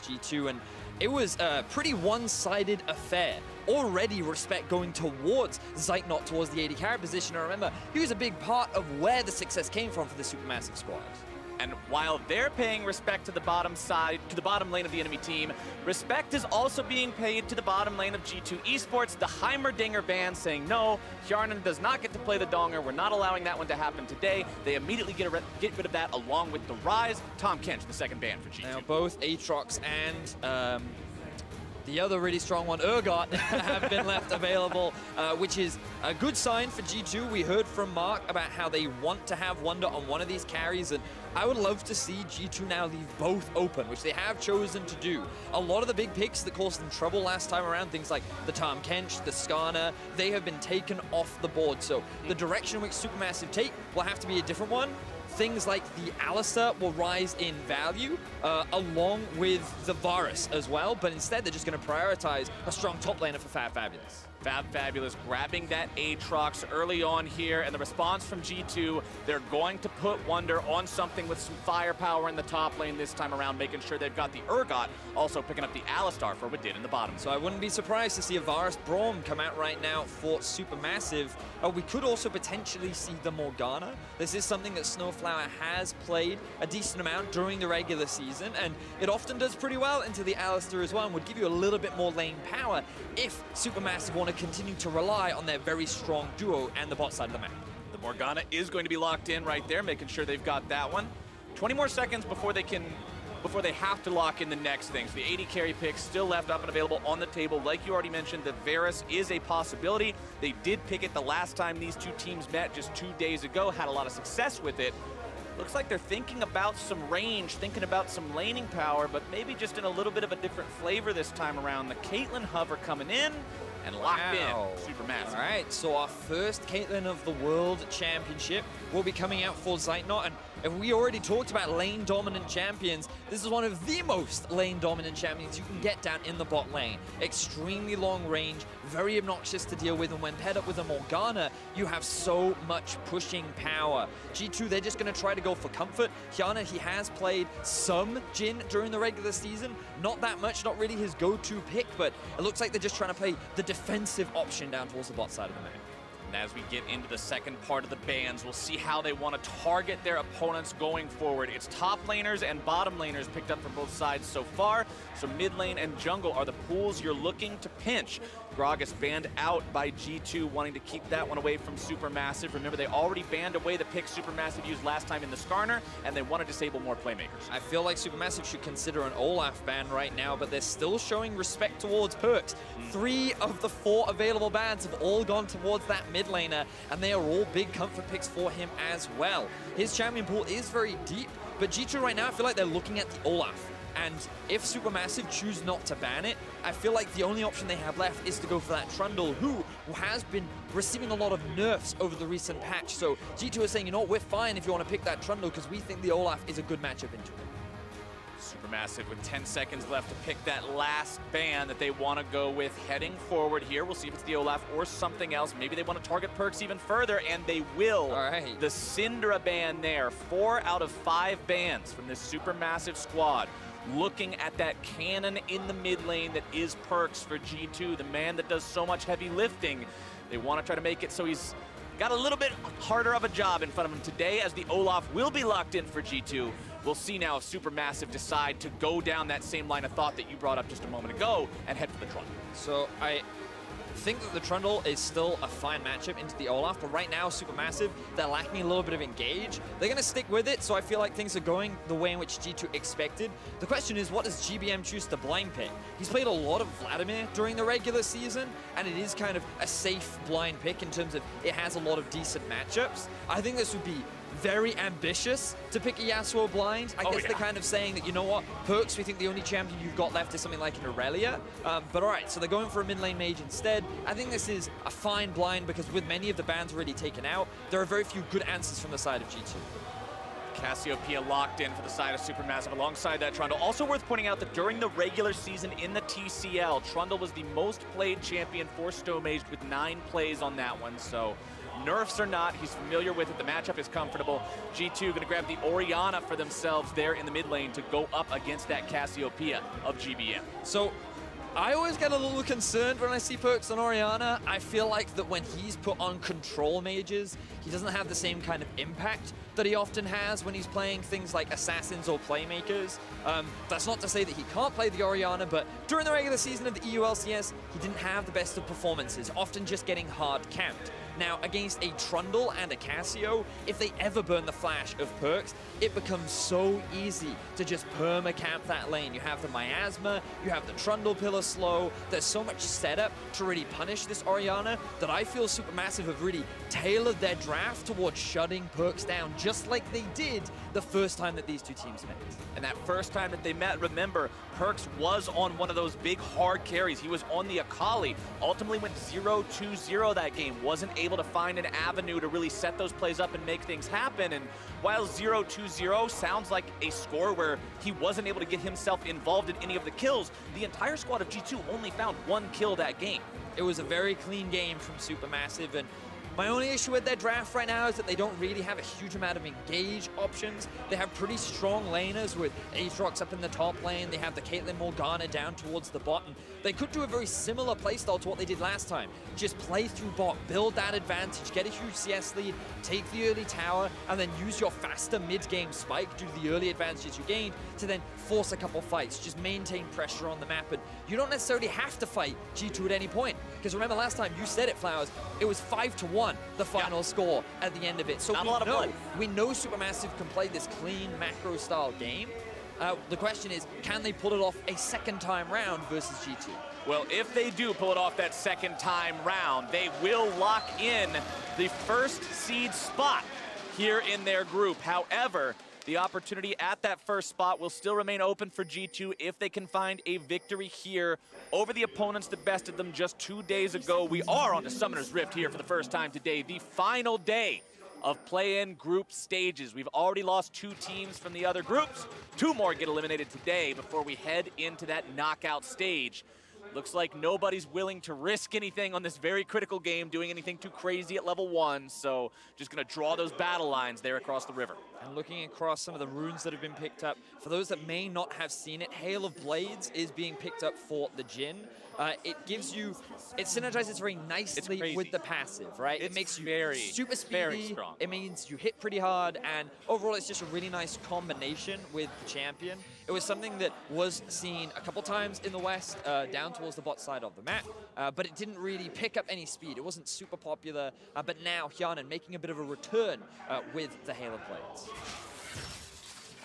G2, and it was a pretty one-sided affair. Already respect going towards Zeitnot towards the AD carry position. And remember, he was a big part of where the success came from for the SuperMassive squad. And while they're paying respect to the bottom side, to the bottom lane of the enemy team, respect is also being paid to the bottom lane of G2 eSports. The Heimerdinger band saying, no, Hjärnan does not get to play the Donger. We're not allowing that one to happen today. They immediately get rid of that along with the Rise. Tahm Kench, the second ban for G2. Now both aatrox and the other really strong one, urgot, have been left available, which is a good sign for G2. We heard from Mark about how they want to have Wunder on one of these carries, and I would love to see G2 now leave both open, which they have chosen to do. A lot of the big picks that caused them trouble last time around, things like the Tahm Kench, the Skarner, they have been taken off the board. So the direction which SuperMassive take will have to be a different one. Things like the Alistar will rise in value, along with the Varus as well, but instead they're just going to prioritize a strong top laner for fabFabulous. fabFabulous grabbing that aatrox early on here, and the response from G2, they're going to put Wunder on something with some firepower in the top lane this time around, making sure they've got the urgot, also picking up the Alistar for Wadid in the bottom. So I wouldn't be surprised to see a Varus Braum come out right now for SuperMassive. We could also potentially see the Morgana. This is something that Snowflower has played a decent amount during the regular season, and it often does pretty well into the Alistar as well, and would give you a little bit more lane power if SuperMassive want to continue to rely on their very strong duo and the bot side of the map. The Morgana is going to be locked in right there, making sure they've got that one. 20 more seconds before they have to lock in the next thing. So the AD carry pick still left up and available on the table. Like you already mentioned, the Varus is a possibility. They did pick it the last time these two teams met just 2 days ago, had a lot of success with it. Looks like they're thinking about some range, thinking about some laning power, but maybe just in a little bit of a different flavor this time around. The Caitlyn hover coming in and locked in. SuperMassive. All right, so our first Caitlyn of the World Championship will be coming out for Zeitnot, and if we already talked about lane-dominant champions, this is one of the most lane-dominant champions you can get down in the bot lane. Extremely long range, very obnoxious to deal with, and when paired up with a Morgana, you have so much pushing power. G2, they're just going to try to go for comfort. Hjärnan, he has played some Jhin during the regular season. Not that much, not really his go-to pick, but it looks like they're just trying to play the defensive option down towards the bot side of the map. And as we get into the second part of the bans, we'll see how they want to target their opponents going forward. It's top laners and bottom laners picked up from both sides so far. So mid lane and jungle are the pools you're looking to pinch. Gragas banned out by G2, wanting to keep that one away from SuperMassive. Remember, they already banned away the pick SuperMassive used last time in the Skarner, and they want to disable more playmakers. I feel like SuperMassive should consider an Olaf ban right now, but they're still showing respect towards PerkZ. 3 of the 4 available bans have all gone towards that mid laner, and they are all big comfort picks for him as well. His champion pool is very deep, but G2 right now, I feel like they're looking at the Olaf. And if SuperMassive choose not to ban it, I feel like the only option they have left is to go for that Trundle, who has been receiving a lot of nerfs over the recent patch. So G2 is saying, you know what, we're fine if you want to pick that Trundle, because we think the Olaf is a good matchup into it. SuperMassive with 10 seconds left to pick that last ban that they want to go with heading forward here. We'll see if it's the Olaf or something else. Maybe they want to target PerkZ even further, and they will. All right. The Syndra ban there. 4 out of 5 bans from this SuperMassive squad. Looking at that cannon in the mid lane that is PerkZ for G2, the man that does so much heavy lifting. They want to try to make it so he's got a little bit harder of a job in front of him today, as the Olaf will be locked in for G2. We'll see now if SuperMassive decide to go down that same line of thought that you brought up just a moment ago and head for the Trundle. So I think that the Trundle is still a fine matchup into the Olaf, but right now SuperMassive, they're lacking a little bit of engage. They're going to stick with it, so I feel like things are going the way in which G2 expected. The question is, what does GBM choose to blind pick? He's played a lot of Vladimir during the regular season, and it is kind of a safe blind pick in terms of it has a lot of decent matchups. I think this would be very ambitious to pick a Yasuo blind. I guess they're kind of saying that, you know what, PerkZ, we think the only champion you've got left is something like an Aurelia. But all right, so they're going for a mid lane mage instead. I think this is a fine blind, because with many of the bans already taken out, there are very few good answers from the side of G2. Cassiopeia locked in for the side of SuperMassive alongside that Trundle. Also worth pointing out that during the regular season in the TCL, Trundle was the most played champion for Stomaged with 9 plays on that one. So Nerfs or not, he's familiar with it. The matchup is comfortable. G2 going to grab the Orianna for themselves there in the mid lane to go up against that Cassiopeia of GBM. So I always get a little concerned when I see PerkZ on Orianna. I feel like that when he's put on control mages, he doesn't have the same kind of impact that he often has when he's playing things like assassins or playmakers. That's not to say that he can't play the Orianna, but during the regular season of the EU LCS, he didn't have the best of performances, often just getting hard camped. Now, against a Trundle and a Cassio, if they ever burn the flash of PerkZ, it becomes so easy to just perma-camp that lane. You have the Miasma, you have the Trundle pillar slow. There's so much setup to really punish this Orianna that I feel SuperMassive have really tailored their draft towards shutting PerkZ down, just like they did the first time that these two teams met. And that first time that they met, remember, PerkZ was on one of those big hard carries. He was on the Akali, ultimately went 0-2-0 that game, wasn't able to find an avenue to really set those plays up and make things happen. And while 0-2-0 sounds like a score where he wasn't able to get himself involved in any of the kills, the entire squad of G2 only found one kill that game. It was a very clean game from SuperMassive, and my only issue with their draft right now is that they don't really have a huge amount of engage options. They have pretty strong laners with aatrox up in the top lane. They have the Caitlyn Morgana down towards the bottom. They could do a very similar playstyle to what they did last time. Just play through bot, build that advantage, get a huge CS lead, take the early tower, and then use your faster mid-game spike due to the early advantages you gained to then force a couple fights. Just maintain pressure on the map, and you don't necessarily have to fight G2 at any point. Because remember last time, you said it, Flowers, it was 5-1. The final score at the end of it. So we know SuperMassive can play this clean macro style game. The question is, can they pull it off a second time round versus G2? Well, if they do pull it off that second time round, they will lock in the first seed spot here in their group. However, the opportunity at that first spot will still remain open for G2 if they can find a victory here over the opponents that bested them just 2 days ago. We are on to Summoner's Rift here for the first time today, the final day of play-in group stages. We've already lost 2 teams from the other groups. 2 more get eliminated today before we head into that knockout stage. Looks like nobody's willing to risk anything on this very critical game, doing anything too crazy at level 1, so just gonna draw those battle lines there across the river. And looking across some of the runes that have been picked up, for those that may not have seen it, Hail of Blades is being picked up for the Jhin. It gives you, it synergizes very nicely with the passive, right? It makes you super speedy, very strong. It means you hit pretty hard, and overall it's just a really nice combination with the champion. It was something that was seen a couple times in the West, down towards the bot side of the map, but it didn't really pick up any speed. It wasn't super popular, but now Hjärnan making a bit of a return with the Hail of Blades.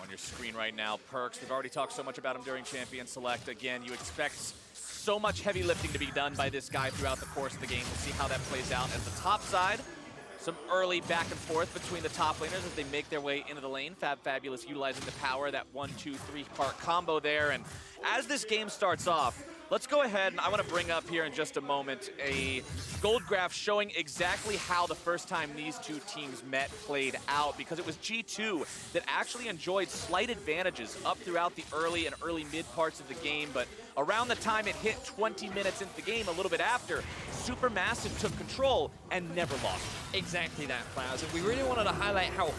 On your screen right now, PerkZ, we've already talked so much about him during Champion Select. Again, you expect so much heavy lifting to be done by this guy throughout the course of the game. We'll see how that plays out. At the top side, some early back and forth between the top laners as they make their way into the lane. fabFabulous utilizing the power, that 1-2-3 part combo there. And as this game starts off, let's go ahead, and I want to bring up here in just a moment a gold graph showing exactly how the first time these two teams met played out, because it was G2 that actually enjoyed slight advantages up throughout the early and early mid parts of the game, but around the time it hit 20 minutes into the game, a little bit after, SuperMassive took control and never lost. Exactly that, Flowers, and we really wanted to highlight how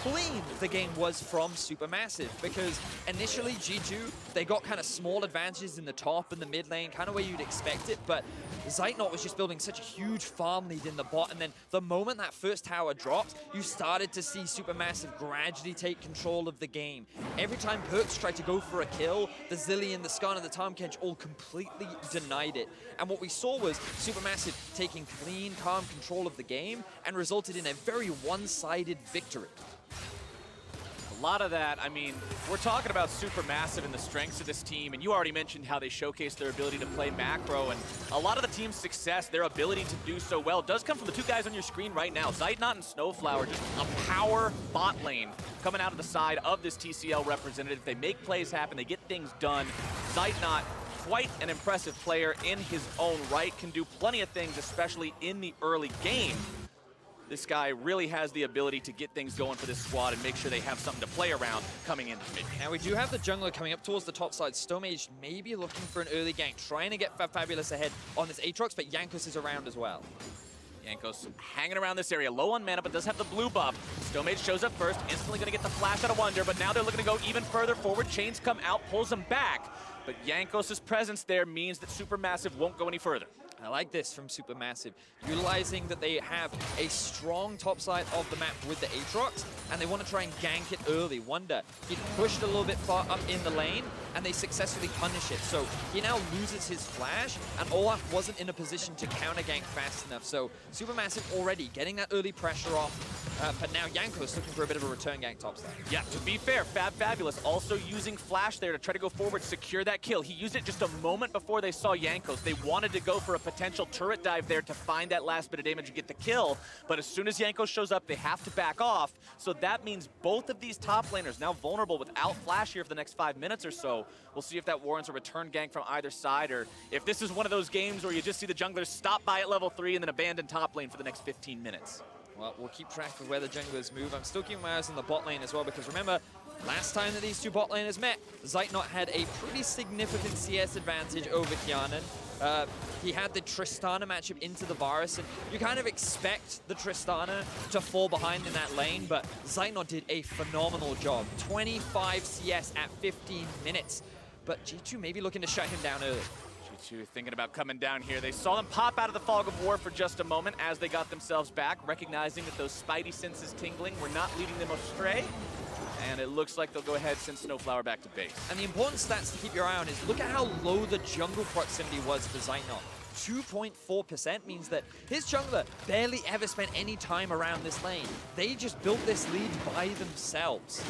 clean the game was from SuperMassive, because initially G2, they got kind of small advantages in the top and the mid lane, kind of where you'd expect it, but Zeitnot was just building such a huge farm lead in the bot, and then the moment that first tower dropped, you started to see SuperMassive gradually take control of the game. Every time PerkZ tried to go for a kill, the Zillion, the Skarn, and the Tahm all completely denied it. And what we saw was SuperMassive taking clean, calm control of the game and resulted in a very one-sided victory. A lot of that, I mean, we're talking about SuperMassive and the strengths of this team, and you already mentioned how they showcase their ability to play macro, and a lot of the team's success, their ability to do so well, does come from the two guys on your screen right now. Zeitnot and Snowflower, just a power bot lane coming out of the side of this TCL representative. They make plays happen, they get things done. Zeitnot, quite an impressive player in his own right, can do plenty of things, especially in the early game. This guy really has the ability to get things going for this squad and make sure they have something to play around coming into mid. Now we do have the jungler coming up towards the top side. Stomaged maybe looking for an early gank, trying to get fabFabulous ahead on this aatrox, but Jankos is around as well. Jankos hanging around this area, low on mana, but does have the blue buff. Stomaged shows up first, instantly going to get the flash out of Wunder, but now they're looking to go even further forward. Chains come out, pulls him back, but Jankos' presence there means that SuperMassive won't go any further. I like this from SuperMassive, utilizing that they have a strong top side of the map with the aatrox, and they want to try and gank it early. Wunder, he pushed a little bit far up in the lane, and they successfully punish it. So he now loses his flash, and Olaf wasn't in a position to counter gank fast enough. So SuperMassive already getting that early pressure off, but now Jankos looking for a bit of a return gank topside. Yeah, to be fair, fabFabulous also using flash there to try to go forward, secure that kill. He used it just a moment before they saw Jankos. They wanted to go for a potential turret dive there to find that last bit of damage and get the kill, but as soon as Jankos shows up, they have to back off. So that means both of these top laners now vulnerable without flash here for the next 5 minutes or so. We'll see if that warrants a return gank from either side, or if this is one of those games where you just see the junglers stop by at level 3 and then abandon top lane for the next 15 minutes. Well, we'll keep track of where the junglers move. I'm still keeping my eyes on the bot lane as well, because remember, last time that these two bot laners met, Zeitnot had a pretty significant CS advantage over Hjärnan. He had the Tristana matchup into the Varus, and you kind of expect the Tristana to fall behind in that lane, but Zeitnot did a phenomenal job. 25 CS at 15 minutes, but G2 maybe looking to shut him down early. G2 thinking about coming down here. They saw them pop out of the fog of war for just a moment as they got themselves back, recognizing that those spidey senses tingling were not leading them astray. And it looks like they'll go ahead and send Snowflower back to base. And the important stats to keep your eye on is look at how low the jungle proximity was for Zeitnot. 2.4% means that his jungler barely ever spent any time around this lane. They just built this lead by themselves.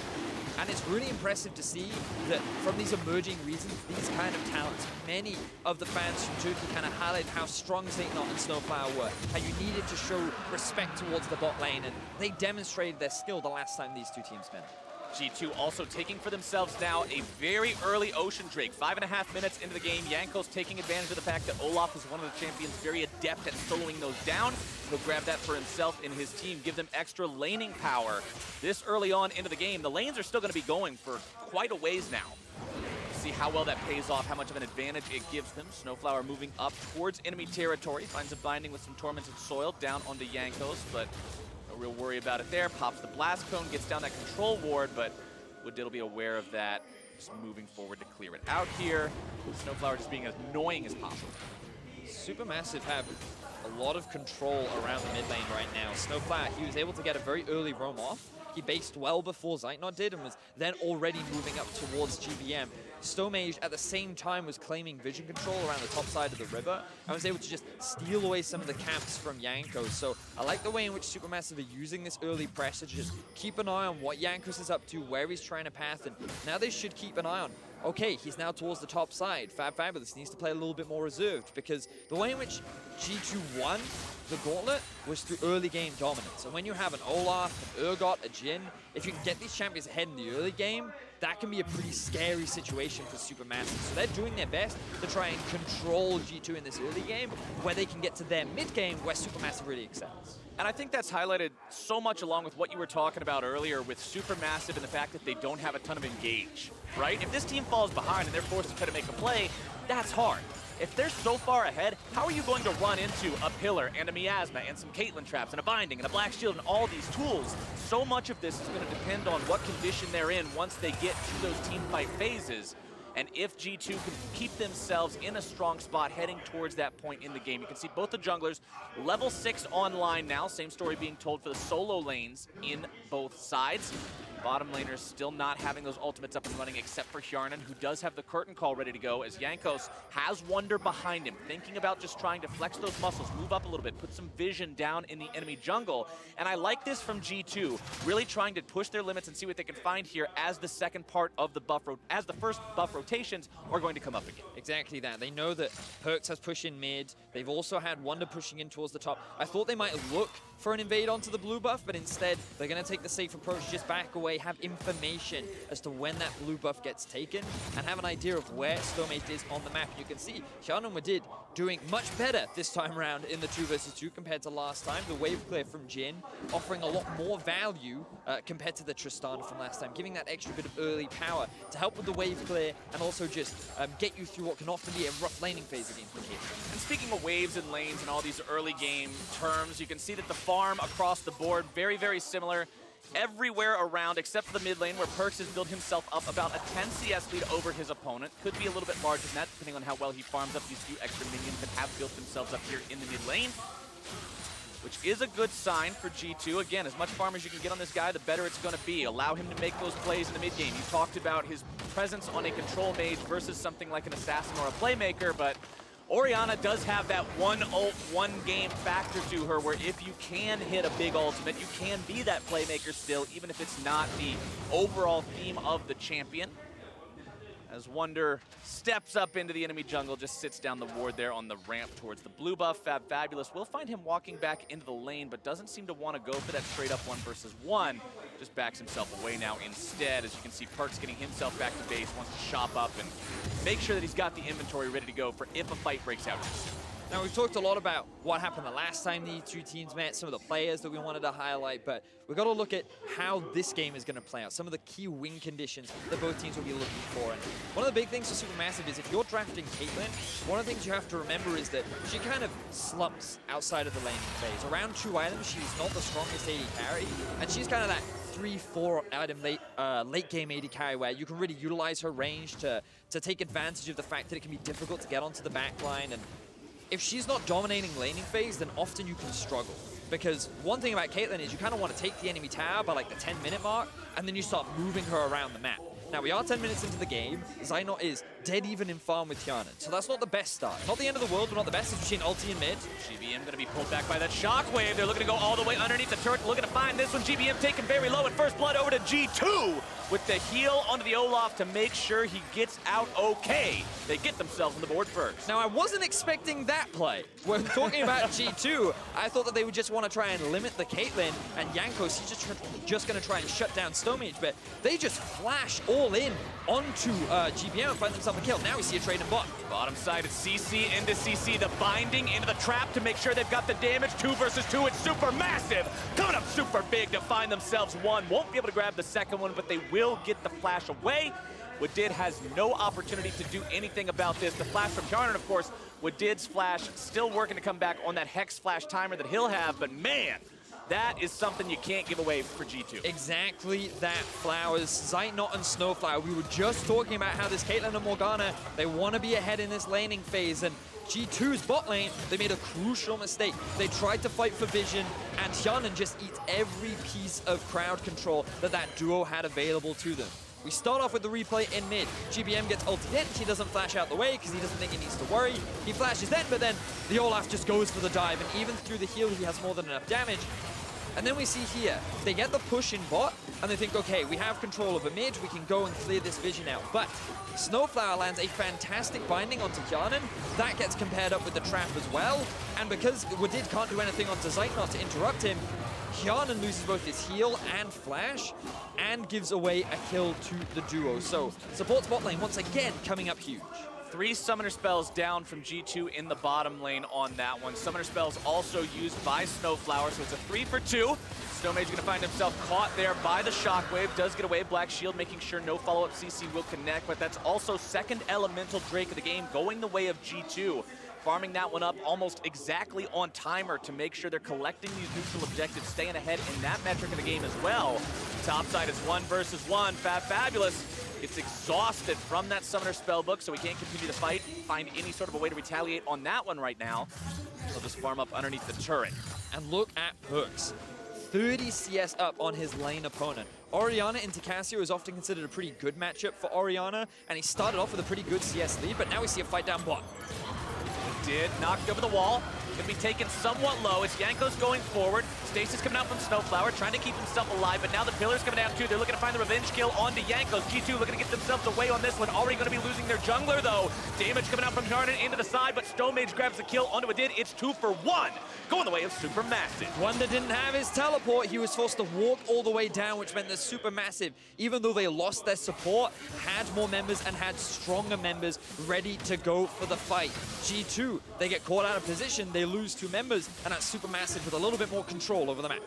And it's really impressive to see that from these emerging regions, these kind of talents, many of the fans from Turkey kind of highlighted how strong Zeitnot and Snowflower were, how you needed to show respect towards the bot lane, and they demonstrated their skill the last time these two teams met. G2 also taking for themselves now a very early Ocean Drake. 5.5 minutes into the game, Jankos taking advantage of the fact that Olaf is one of the champions very adept at soloing those down. He'll grab that for himself and his team, give them extra laning power. This early on into the game, the lanes are still going to be going for quite a ways now. See how well that pays off, how much of an advantage it gives them. Snowflower moving up towards enemy territory, finds a binding with some Tormented Soil down onto Jankos, but no real worry about it there. Pops the Blast Cone, gets down that control ward, but Wadid will be aware of that, just moving forward to clear it out here. Snowflower just being as annoying as possible. SuperMassive have a lot of control around the mid lane right now. Snowflower, he was able to get a very early roam off. He based well before Zeitnot did and was then already moving up towards GBM. Stomaged at the same time was claiming vision control around the top side of the river and was able to just steal away some of the camps from Jankos. So I like the way in which SuperMassive are using this early pressure to just keep an eye on what Jankos is up to, where he's trying to path, and now they should keep an eye on, okay, he's now towards the top side. fabFabulous needs to play a little bit more reserved, because the way in which G2 won the gauntlet was through early game dominance. And when you have an Olaf, an urgot, a Jhin, if you can get these champions ahead in the early game, that can be a pretty scary situation for SuperMassive. So they're doing their best to try and control G2 in this early game, where they can get to their mid game, where SuperMassive really excels. And I think that's highlighted so much along with what you were talking about earlier with SuperMassive and the fact that they don't have a ton of engage, right? If this team falls behind and they're forced to try to make a play, that's hard. If they're so far ahead, how are you going to run into a pillar and a miasma and some Caitlyn traps and a binding and a black shield and all these tools? So much of this is going to depend on what condition they're in once they get to those team fight phases. And if G2 can keep themselves in a strong spot heading towards that point in the game. You can see both the junglers level 6 online now. Same story being told for the solo lanes in both sides. Bottom laners still not having those ultimates up and running except for Hjärnan, who does have the curtain call ready to go as Jankos has Wunder behind him, thinking about just trying to flex those muscles, move up a little bit, put some vision down in the enemy jungle. And I like this from G2, really trying to push their limits and see what they can find here as the second part of the buff, as the first buff rotations are going to come up again. Exactly that. They know that PerkZ has push in mid. They've also had Wunder pushing in towards the top. I thought they might look for an invade onto the blue buff, but instead they're going to take the safe approach, just back away away, have information as to when that blue buff gets taken, and have an idea of where Stomaged is on the map. You can see Hjärnan and Wadid doing much better this time around in the 2 versus 2 compared to last time. The wave clear from Jhin offering a lot more value compared to the Tristana from last time, giving that extra bit of early power to help with the wave clear and also just get you through what can often be a rough laning phase against the Caitlyn. And speaking of waves and lanes and all these early game terms, you can see that the farm across the board, very, very similar everywhere around except for the mid lane where PerkZ has built himself up about a 10 CS lead over his opponent. Could be a little bit larger than that depending on how well he farms up these few extra minions that have built themselves up here in the mid lane, which is a good sign for G2. Again, as much farm as you can get on this guy, the better it's going to be. Allow him to make those plays in the mid game. You talked about his presence on a control mage versus something like an assassin or a playmaker, but Orianna does have that one ult, one game factor to her where if you can hit a big ultimate, you can be that playmaker still, even if it's not the overall theme of the champion. As Wunder steps up into the enemy jungle, just sits down the ward there on the ramp towards the blue buff. fabFabulous will find him walking back into the lane, but doesn't seem to want to go for that straight up 1 versus 1. Just backs himself away now instead. As you can see, PerkZ getting himself back to base, wants to shop up and make sure that he's got the inventory ready to go for if a fight breaks out. Now, we've talked a lot about what happened the last time these 2 teams met, some of the players that we wanted to highlight, but we've got to look at how this game is going to play out, some of the key win conditions that both teams will be looking for. And one of the big things for SuperMassive is if you're drafting Caitlyn, one of the things you have to remember is that she kind of slumps outside of the laning phase. Around 2 items, she's not the strongest AD carry, and she's kind of that 3-4 item late game AD carry where you can really utilize her range to take advantage of the fact that it can be difficult to get onto the backline. And if she's not dominating laning phase, then often you can struggle. Because one thing about Caitlyn is you kind of want to take the enemy tower by like the 10-minute mark, and then you start moving her around the map. Now, we are 10 minutes into the game. Zeitnot is dead even in farm with Hjärnan, so that's not the best start. Not the end of the world, but not the best. It's between ulti and mid. GBM going to be pulled back by that shockwave. They're looking to go all the way underneath the turret, looking to find this one. GBM taken very low at first blood over to G2 with the heal onto the Olaf to make sure he gets out okay. They get themselves on the board first. Now, I wasn't expecting that play. When talking about G2, I thought that they would just want to try and limit the Caitlyn, and Jankos, he's just going to try and shut down Stomaged, but they just flash all in onto GBM and find themselves a kill. Now we see a trade in bot. Bottom side, it's CC into CC, the binding into the trap to make sure they've got the damage. 2 versus 2, it's SuperMassive. Coming up super big to find themselves one. Won't be able to grab the second one, but they will get the flash away. Wadid has no opportunity to do anything about this. The flash from Hjärnan, of course, Wadid's flash still working to come back on that Hex flash timer that he'll have, but man, that is something you can't give away for G2. Exactly that, Flowers. Zeitnot and Snowflower. We were just talking about how this Caitlyn and Morgana, they want to be ahead in this laning phase, and G2's bot lane, they made a crucial mistake. They tried to fight for vision, and Hjärnan just eats every piece of crowd control that duo had available to them. We start off with the replay in mid. GBM gets ulted in. He doesn't flash out the way because he doesn't think he needs to worry. He flashes then, but then the Olaf just goes for the dive, and even through the heal, he has more than enough damage. And then we see here, they get the push in bot, and they think, okay, we have control over mid, we can go and clear this vision out. But Snowflower lands a fantastic binding onto Hjärnan. That gets compared up with the trap as well. And because Wadid can't do anything onto Zeitnot to interrupt him, Hjärnan loses both his heal and flash, and gives away a kill to the duo. So supports bot lane once again coming up huge. 3 summoner spells down from G2 in the bottom lane on that one. Summoner spells also used by Snowflower, so it's a 3 for 2. Stomaged gonna find himself caught there by the shockwave, does get away, Black Shield making sure no follow-up CC will connect, but that's also second elemental Drake of the game going the way of G2. Farming that one up almost exactly on timer to make sure they're collecting these neutral objectives, staying ahead in that metric of the game as well. Top side is 1 versus 1. fabFabulous gets exhausted from that summoner spellbook, so he can't continue to find any sort of a way to retaliate on that one right now. He'll just farm up underneath the turret. And look at PerkZ. 30 CS up on his lane opponent. Orianna into Cassio is often considered a pretty good matchup for Orianna, and he started off with a pretty good CS lead, but now we see a fight down bot. Did knocked over the wall. Gonna be taken somewhat low. It's Jankos going forward. Stasis coming out from Snowflower, trying to keep himself alive, but now the Pillar's coming down too. They're looking to find the revenge kill onto Jankos. G2 looking to get themselves away on this one. Already gonna be losing their jungler though. Damage coming out from Hjärnan into the side, but Stomaged grabs the kill onto Wadid. It's 2 for 1. Going the way of SuperMassive. Wunder didn't have his teleport. He was forced to walk all the way down, which meant that SuperMassive, even though they lost their support, had more members and had stronger members ready to go for the fight. G2, they get caught out of position, they lose 2 members, and that's SuperMassive with a little bit more control over the map.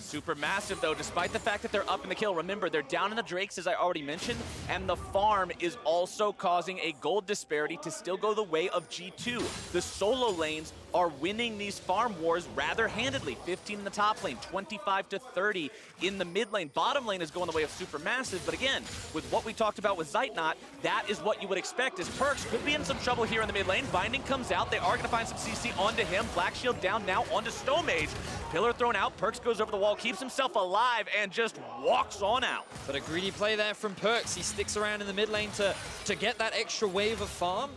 SuperMassive, though, despite the fact that they're up in the kill, remember, they're down in the Drakes, as I already mentioned, and the farm is also causing a gold disparity to still go the way of G2. The solo lanes are winning these farm wars rather handedly. 15 in the top lane, 25 to 30 in the mid lane. Bottom lane is going the way of SuperMassive, but again, with what we talked about with Zeitnot, that is what you would expect, as PerkZ could be in some trouble here in the mid lane. Binding comes out, they are going to find some CC onto him. Black Shield down now onto Stomaged. Pillar thrown out, PerkZ goes over the wall, keeps himself alive, and just walks on out. But a greedy play there from PerkZ. He sticks around in the mid lane to get that extra wave of farm,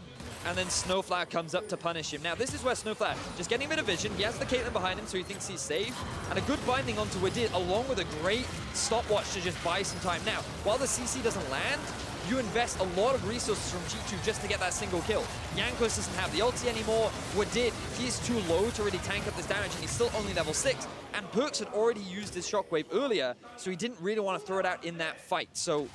and then Snowflower comes up to punish him. Now, this is where Snowflower just getting a bit of vision. He has the Caitlyn behind him, so he thinks he's safe. And a good binding onto Wadid, along with a great stopwatch to just buy some time. Now, while the CC doesn't land, you invest a lot of resources from G2 just to get that single kill. Jankos doesn't have the ulti anymore. Wadid, he's too low to really tank up this damage, and he's still only level 6. And PerkZ had already used his shockwave earlier, so he didn't really want to throw it out in that fight. So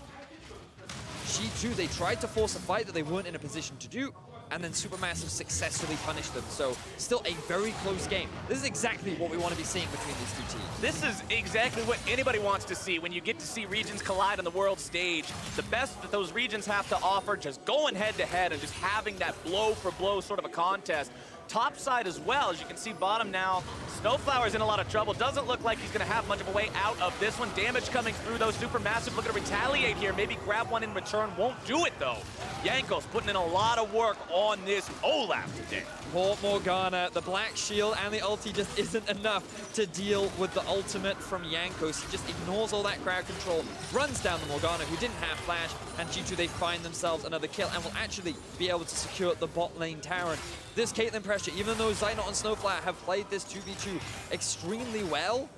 G2, they tried to force a fight that they weren't in a position to do, and then SuperMassive successfully punished them. So still a very close game. This is exactly what we want to be seeing between these 2 teams. This is exactly what anybody wants to see when you get to see regions collide on the world stage. The best that those regions have to offer, just going head to head and just having that blow for blow sort of a contest. Top side as well, as you can see bottom now. Snowflower's in a lot of trouble. Doesn't look like he's going to have much of a way out of this one. Damage coming through, though. SuperMassive looking to retaliate here. Maybe grab one in return. Won't do it, though. Jankos putting in a lot of work on this Olaf today. Poor Morgana, the Black Shield and the ulti just isn't enough to deal with the ultimate from Jankos. He just ignores all that crowd control, runs down the Morgana, who didn't have flash, and G2, they find themselves another kill and will actually be able to secure the bot lane tower. And this Caitlyn pressure, even though Zeitnot and Snowflower have played this 2v2 extremely well,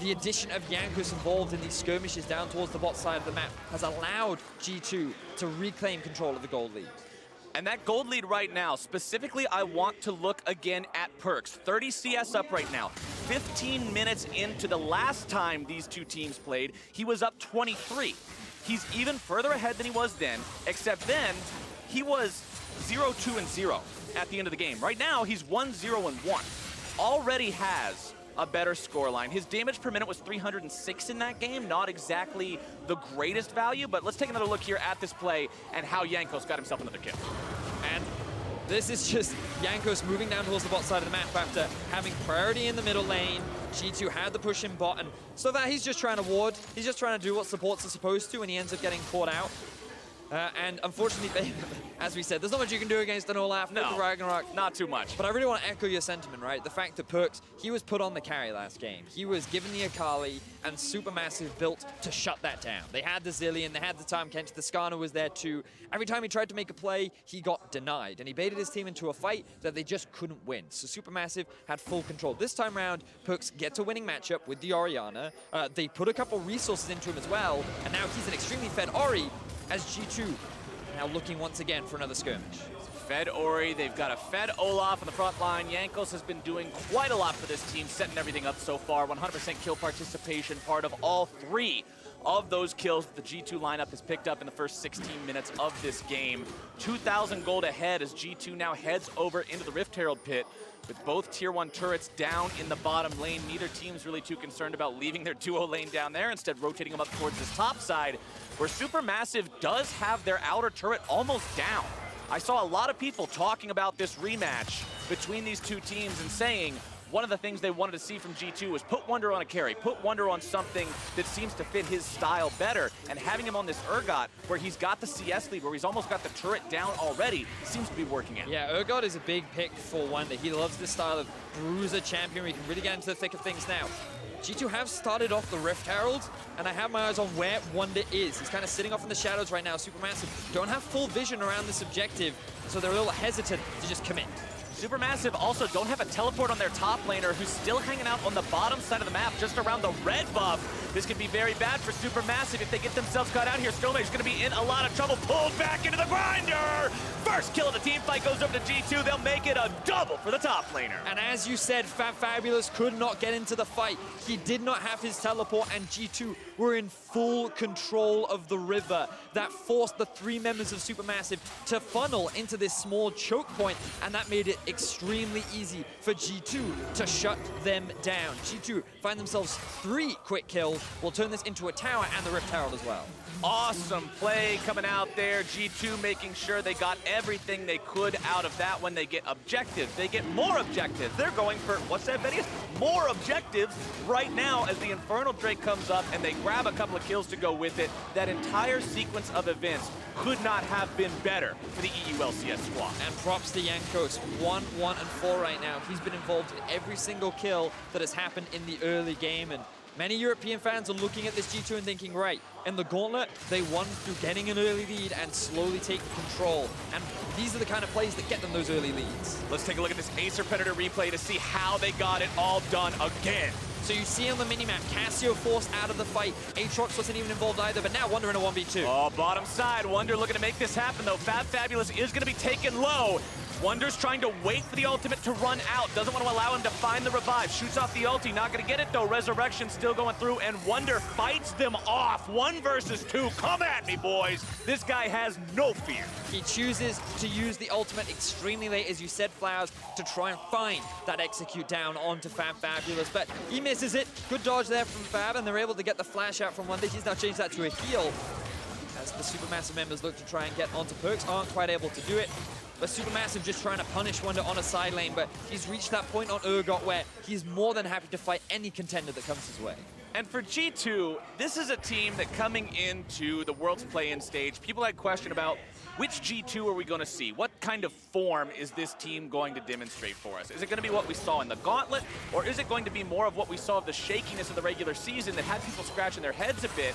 the addition of Jankos involved in these skirmishes down towards the bot side of the map has allowed G2 to reclaim control of the gold lead. And that gold lead right now, specifically, I want to look again at PerkZ. 30 CS up right now. 15 minutes into the last time these 2 teams played, he was up 23. He's even further ahead than he was then, except then he was 0-2-0 at the end of the game. Right now, he's 1-0-1. Already has a better scoreline. His damage per minute was 306 in that game. Not exactly the greatest value, but let's take another look here at this play and how Jankos got himself another kill. And this is just Jankos moving down towards the bot side of the map after having priority in the middle lane. G2 had the push in bot, and so that he's just trying to ward. He's just trying to do what supports are supposed to, and he ends up getting caught out. And unfortunately, as we said, there's not much you can do against an Olaf with the Ragnarok. Not too much. But I really want to echo your sentiment, right? The fact that PerkZ, he was put on the carry last game. He was given the Akali, and SuperMassive built to shut that down. They had the Zillion, they had the Time Kench, the Skarner was there too. Every time he tried to make a play, he got denied, and he baited his team into a fight that they just couldn't win. So SuperMassive had full control. This time round, PerkZ gets a winning matchup with the Orianna. They put a couple resources into him as well, and now he's an extremely fed Ori, as G2 now looking once again for another skirmish. Fed Ori, they've got a fed Olaf on the front line. Jankos has been doing quite a lot for this team, setting everything up so far. 100% kill participation, part of all 3 of those kills that the G2 lineup has picked up in the first 16 minutes of this game. 2,000 gold ahead as G2 now heads over into the Rift Herald pit. With both Tier 1 turrets down in the bottom lane, neither team's really too concerned about leaving their duo lane down there, instead rotating them up towards this top side, where SuperMassive does have their outer turret almost down. I saw a lot of people talking about this rematch between these 2 teams and saying one of the things they wanted to see from G2 was put Wunder on a carry, put Wunder on something that seems to fit his style better, and having him on this urgot where he's got the CS lead, where he's almost got the turret down already, seems to be working out. Yeah, urgot is a big pick for Wunder. He loves this style of bruiser champion where he can really get into the thick of things now. G2 have started off the Rift Herald, and I have my eyes on where Wunder is. He's kind of sitting off in the shadows right now. SuperMassive don't have full vision around this objective, so they're a little hesitant to just commit. SuperMassive also don't have a teleport on their top laner, who's still hanging out on the bottom side of the map, just around the red buff. This could be very bad for SuperMassive if they get themselves caught out here. Stomaged going to be in a lot of trouble, pulled back into the grinder! First kill of the team fight goes over to G2. They'll make it a double for the top laner. And as you said, fabFabulous could not get into the fight. He did not have his teleport, and G2 were in full control of the river. That forced the 3 members of SuperMassive to funnel into this small choke point, and that made it extremely easy for G2 to shut them down. G2 find themselves 3 quick kills. Will turn this into a tower and the Rift Herald as well. Awesome play coming out there. G2 making sure they got everything they could out of that one. They get objectives. They get more objectives. They're going for, what's that, Vedius? More objectives right now as the Infernal Drake comes up and they grab a couple of kills to go with it. That entire sequence of events could not have been better for the EU LCS squad. And props to Jankos, 1, 1, and 4 right now. He's been involved in every single kill that has happened in the early game, and many European fans are looking at this G2 and thinking, right, in the gauntlet, they won through getting an early lead and slowly taking control. And these are the kind of plays that get them those early leads. Let's take a look at this Acer Predator replay to see how they got it all done again. So you see on the minimap, Cassio forced out of the fight. aatrox wasn't even involved either, but now Wunder in a 1v2. Oh, bottom side, Wunder looking to make this happen though. fabFabulous is going to be taken low. Wunder's trying to wait for the ultimate to run out. Doesn't want to allow him to find the revive. Shoots off the ulti, not going to get it though. Resurrection still going through, and Wunder fights them off. 1 versus 2. Come at me, boys. This guy has no fear. He chooses to use the ultimate extremely late, as you said, Flowers, to try and find that execute down onto fabFabulous, but he misses it. Good dodge there from Fab, and they're able to get the flash out from Wunder. He's now changed that to a heal, as the SuperMassive members look to try and get onto PerkZ. Aren't quite able to do it. But SuperMassive just trying to punish Wunder on a side lane, but he's reached that point on urgot where he's more than happy to fight any contender that comes his way. And for G2, this is a team that coming into the World's Play-In stage, people had question about which G2 are we going to see? What kind of form is this team going to demonstrate for us? Is it going to be what we saw in the Gauntlet, or is it going to be more of what we saw of the shakiness of the regular season that had people scratching their heads a bit?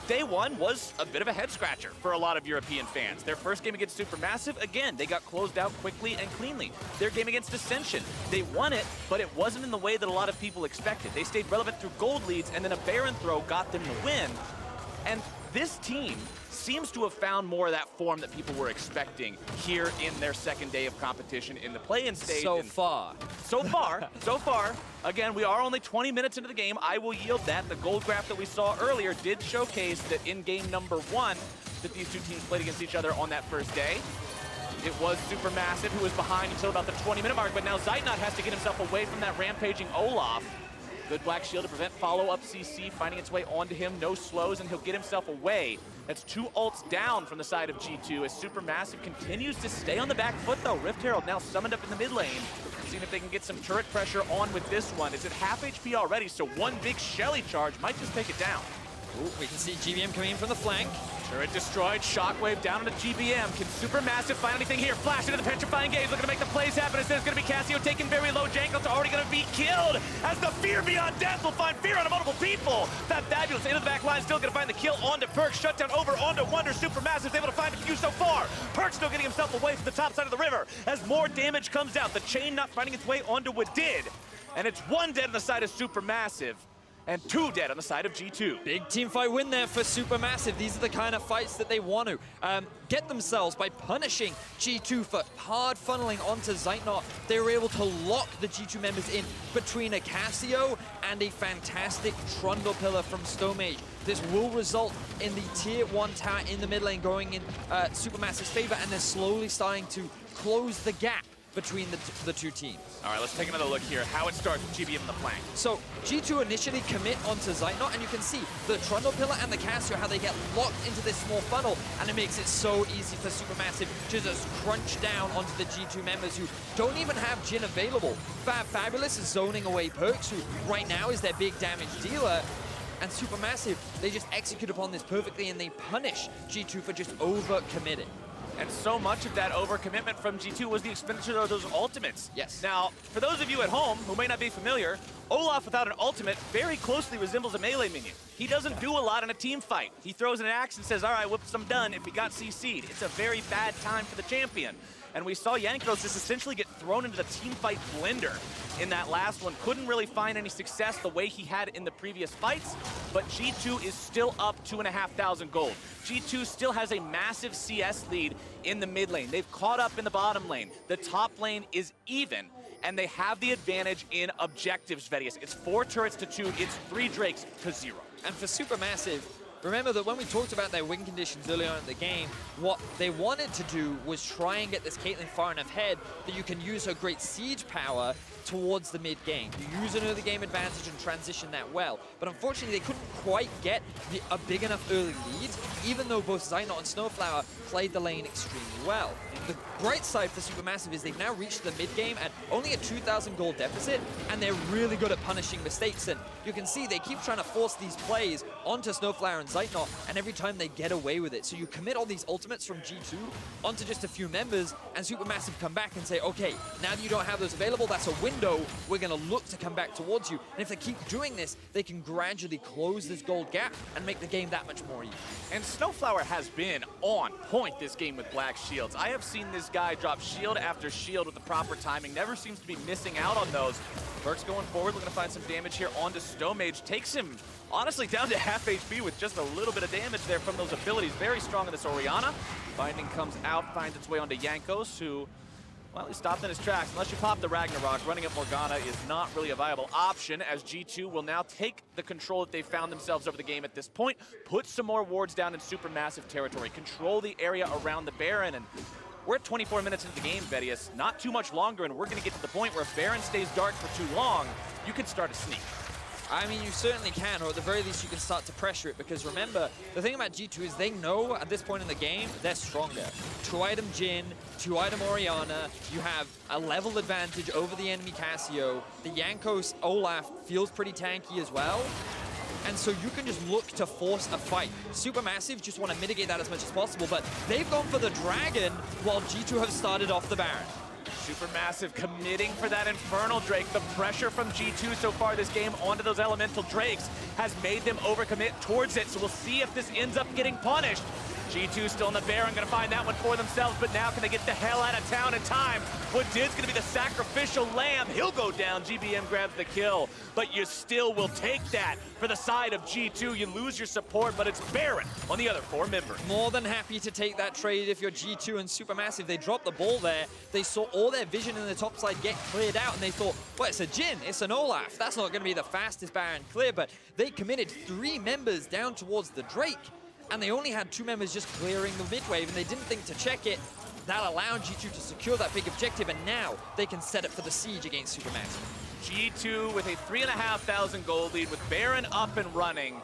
Day 1 was a bit of a head-scratcher for a lot of European fans. Their first game against SuperMassive, again, they got closed out quickly and cleanly. Their game against Ascension, they won it, but it wasn't in the way that a lot of people expected. They stayed relevant through gold leads, and then a Baron throw got them to win. And this team seems to have found more of that form that people were expecting here in their second day of competition in the play-in stage. So far. Again, we are only 20 minutes into the game. I will yield that. The gold graph that we saw earlier did showcase that in game number 1, that these two teams played against each other on that first day. It was SuperMassive who was behind until about the 20-minute mark, but now Zeitnot has to get himself away from that rampaging Olaf. Good Black Shield to prevent follow-up CC, finding its way onto him. No slows, and he'll get himself away. That's 2 ults down from the side of G2 as SuperMassive continues to stay on the back foot, though. Rift Herald now summoned up in the mid lane. Seeing if they can get some turret pressure on with this one. It's at half HP already, so one big Shelly charge might just take it down. Ooh, we can see GBM coming in from the flank. Turret destroyed, Shockwave down into GBM. Can SuperMassive find anything here? Flash into the Petrifying Gaze, looking to make the plays happen. Instead, it's going to be Cassio taken very low. Jankos already going to be killed as the Fear Beyond Death will find fear on multiple people. fabFabulous into the back line, still going to find the kill onto PerkZ. Shutdown over onto Wunder. SuperMassive's able to find a few so far. PerkZ still getting himself away from the top side of the river as more damage comes out. The chain not finding its way onto Wadid. And it's 1 dead on the side of SuperMassive and 2 dead on the side of G2. Big team fight win there for SuperMassive. These are the kind of fights that they want to get themselves by punishing G2 for hard funneling onto Zeitnot. They were able to lock the G2 members in between a Cassio and a fantastic Trundle pillar from Stomaged. This will result in the tier 1 tower in the mid lane going in SuperMassive's favor, and they're slowly starting to close the gap between the two teams. All right, let's take another look here. How it starts with GBM in the flank. So G2 initially commit onto Zeitnot, and you can see the Trundle pillar and the Cassio, how they get locked into this small funnel, and it makes it so easy for SuperMassive to just crunch down onto the G2 members who don't even have Jhin available. fabFabulous is zoning away PerkZ, who right now is their big damage dealer. And SuperMassive, they just execute upon this perfectly, and they punish G2 for just over-committing. And so much of that overcommitment from G2 was the expenditure of those ultimates. Yes. Now, for those of you at home who may not be familiar, Olaf without an ultimate very closely resembles a melee minion. He doesn't do a lot in a team fight. He throws an axe and says, all right, whoops, I'm done if he got CC'd. It's a very bad time for the champion. And we saw Jankos just essentially get thrown into the teamfight blender in that last one. Couldn't really find any success the way he had in the previous fights, but G2 is still up 2,500 gold. G2 still has a massive CS lead in the mid lane. They've caught up in the bottom lane. The top lane is even, and they have the advantage in objectives, Vedius. It's 4 turrets to 2, it's 3 Drakes to 0. And for SuperMassive, remember that when we talked about their win conditions early on in the game, what they wanted to do was try and get this Caitlyn far enough ahead that you can use her great siege power towards the mid game. You use an early game advantage and transition that well. But unfortunately, they couldn't quite get a big enough early lead, even though both Zeitnot and Snowflower played the lane extremely well. The bright side for SuperMassive is they've now reached the mid game at only a 2,000 gold deficit, and they're really good at punishing mistakes. And you can see they keep trying to force these plays onto Snowflower and Zeitnot, and every time they get away with it. So you commit all these ultimates from G2 onto just a few members, and SuperMassive come back and say, okay, now that you don't have those available, that's a window. We're going to look to come back towards you. And if they keep doing this, they can gradually close this gold gap and make the game that much more even. And Snowflower has been on point this game with black shields. I have seen this guy drop shield after shield with the proper timing. Never seems to be missing out on those. PerkZ going forward, looking to find some damage here onto Stomaged. Takes him, honestly, down to half HP with just a little bit of damage there from those abilities. Very strong in this Orianna. Binding comes out, finds its way onto Jankos, who, well, he stopped in his tracks. Unless you pop the Ragnarok, running up Morgana is not really a viable option, as G2 will now take the control that they found themselves over the game at this point, put some more wards down in SuperMassive territory, control the area around the Baron, and we're at 24 minutes into the game, Vedius. Not too much longer, and we're going to get to the point where if Baron stays dark for too long, you can start a sneak. I mean, you certainly can, or at the very least, you can start to pressure it, because remember, the thing about G2 is they know at this point in the game, they're stronger. 2-item Jhin, 2-item Orianna, you have a level advantage over the enemy Cassio. The Jankos Olaf feels pretty tanky as well. And so you can just look to force a fight. SuperMassive just want to mitigate that as much as possible, but they've gone for the Dragon while G2 have started off the Baron. SuperMassive committing for that Infernal Drake. The pressure from G2 so far this game onto those Elemental Drakes has made them overcommit towards it, so we'll see if this ends up getting punished. G2 still in the Baron, gonna find that one for themselves, but now can they get the hell out of town in time? Wadid's gonna be the sacrificial lamb. He'll go down, GBM grabs the kill, but you still will take that for the side of G2. You lose your support, but it's Baron on the other 4 members. More than happy to take that trade if you're G2 and SuperMassive. They dropped the ball there. They saw all their vision in the top side get cleared out, and they thought, well, it's a Jhin, it's an Olaf. That's not gonna be the fastest Baron clear, but they committed 3 members down towards the Drake, and they only had 2 members just clearing the mid-wave, and they didn't think to check it. That allowed G2 to secure that big objective, and now they can set it for the siege against SuperMassive. G2 with a 3,500 gold lead with Baron up and running.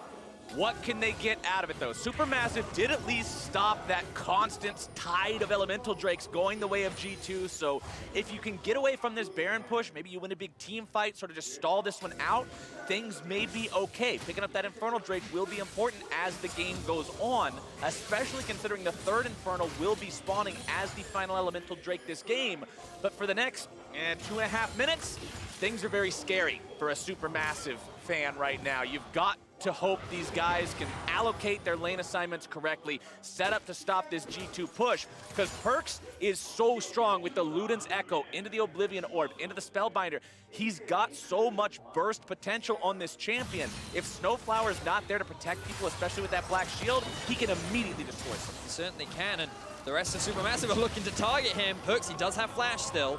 What can they get out of it, though? SuperMassive did at least stop that constant tide of Elemental Drakes going the way of G2, so if you can get away from this Baron push, maybe you win a big team fight, sort of just stall this one out, things may be okay. Picking up that Infernal Drake will be important as the game goes on, especially considering the 3rd Infernal will be spawning as the final Elemental Drake this game. But for the next 2.5 minutes, things are very scary for a SuperMassive fan right now. You've got to hope these guys can allocate their lane assignments correctly, set up to stop this G2 push, because PerkZ is so strong with the Luden's Echo into the Oblivion Orb, into the Spellbinder. He's got so much burst potential on this champion. If Snowflower is not there to protect people, especially with that black shield, he can immediately destroy someone. He certainly can, and the rest of SuperMassive are looking to target him. PerkZ, he does have flash still.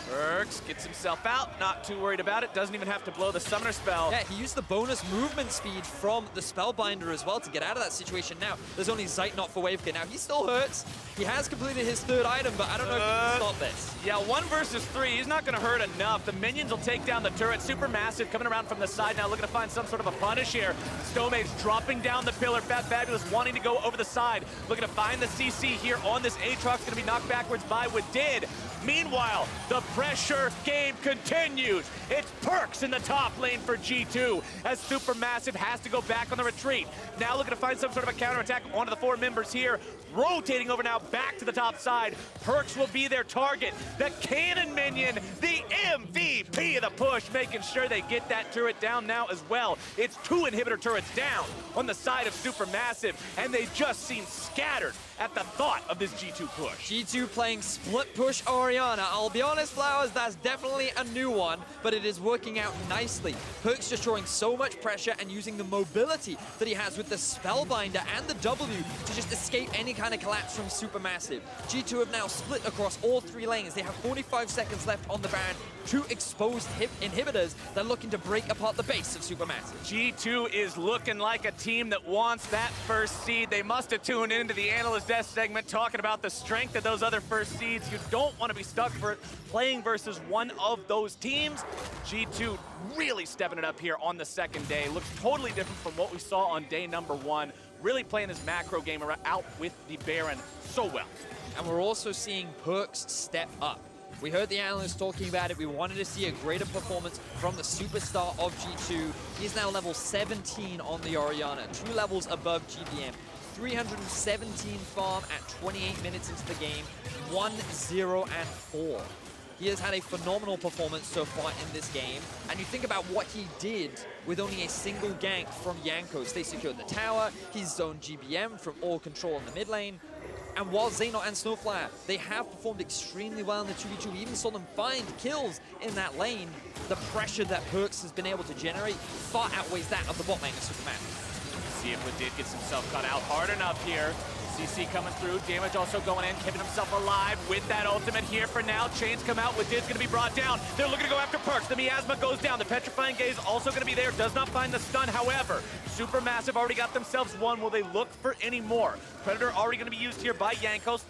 PerkZ gets himself out, not too worried about it, doesn't even have to blow the summoner spell. Yeah, he used the bonus movement speed from the Spellbinder as well to get out of that situation. Now, there's only Zeitnot for wave clear. Now, he still hurts. He has completed his 3rd item, but I don't know if he can stop this. Yeah, 1 versus 3, he's not gonna hurt enough. The minions will take down the turret. SuperMassive coming around from the side now, looking to find some sort of a punish here. Stomaged dropping down the pillar. fabFabulous wanting to go over the side, looking to find the CC here on this aatrox, gonna be knocked backwards by Wadid. Meanwhile, the pressure game continues. It's PerkZ in the top lane for G2 as SuperMassive has to go back on the retreat. Now looking to find some sort of a counterattack onto the 4 members here. rotating over now back to the top side. PerkZ will be their target. The cannon minion, the MVP of the push, making sure they get that turret down now as well. It's 2 inhibitor turrets down on the side of SuperMassive, and they just seem scattered at the thought of this G2 push. G2 playing split push Orianna. I'll be honest, Flowers, that's definitely a new one, but it is working out nicely. PerkZ just drawing so much pressure and using the mobility that he has with the Spellbinder and the W to just escape any kind of collapse from SuperMassive. G2 have now split across all 3 lanes. They have 45 seconds left on the Baron. 2 exposed inhibitors. They're looking to break apart the base of SuperMassive. G2 is looking like a team that wants that first seed. They must have tuned into the Analyst Desk segment talking about the strength of those other first seeds. You don't want to be stuck for playing versus one of those teams. G2 really stepping it up here on the second day. Looks totally different from what we saw on day number 1. Really playing this macro game out with the Baron so well. And we're also seeing PerkZ step up. We heard the analysts talking about it. We wanted to see a greater performance from the superstar of G2. He's now level 17 on the Orianna, 2 levels above GBM. 317 farm at 28 minutes into the game, 1-0-4. He has had a phenomenal performance so far in this game. And you think about what he did with only a single gank from Jankos. They secured the tower, he's zoned GBM from all control in the mid lane. And while Zeitnot and Snowflower, they have performed extremely well in the 2v2. We even saw them find kills in that lane. The pressure that PerkZ has been able to generate far outweighs that of the bot lane of SuperMassive. See if Wadid gets himself cut out hard enough here. CC coming through, damage also going in, keeping himself alive with that ultimate here for now. Chains come out, Wadid's gonna be brought down. They're looking to go after PerkZ. The miasma goes down. The petrifying gaze also gonna be there, does not find the stun. However, SuperMassive already got themselves one. Will they look for any more? Predator already gonna be used here by Jankos.